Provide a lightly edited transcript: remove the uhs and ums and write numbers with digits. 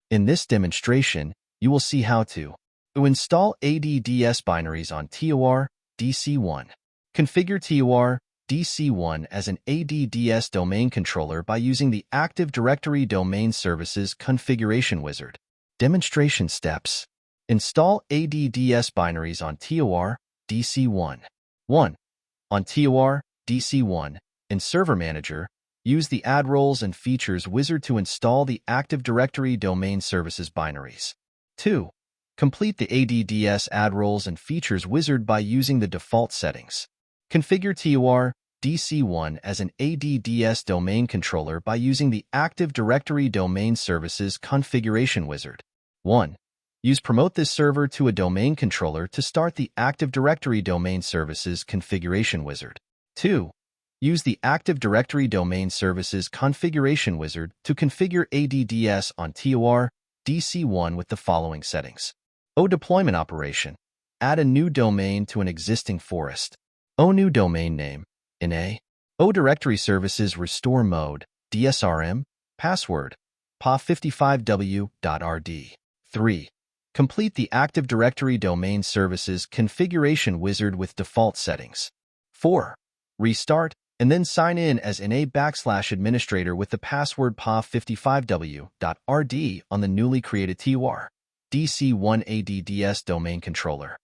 In this demonstration, you will see how to install ADDS binaries on TOR DC1. Configure TOR DC1 as an ADDS domain controller by using the Active Directory Domain Services Configuration Wizard. Demonstration steps. Install ADDS binaries on TOR DC1. 1. On TOR DC1, in Server Manager, use the Add Roles and Features wizard to install the Active Directory Domain Services binaries. 2. Complete the ADDS Add Roles and Features wizard by using the default settings. Configure TOR DC1 as an ADDS domain controller by using the Active Directory Domain Services Configuration Wizard. 1. Use Promote this server to a domain controller to start the Active Directory Domain Services Configuration Wizard. 2. Use the Active Directory Domain Services Configuration Wizard to configure ADDS on TOR DC1 with the following settings. O Deployment Operation. Add a new domain to an existing forest. O New Domain Name. NA. O Directory Services Restore Mode. DSRM. Password. PA55W.RD. 3. Complete the Active Directory Domain Services Configuration Wizard with default settings. 4. Restart, and then sign in as NA/administrator with the password PA55W.RD on the newly created TOR DC1 ADDS domain controller.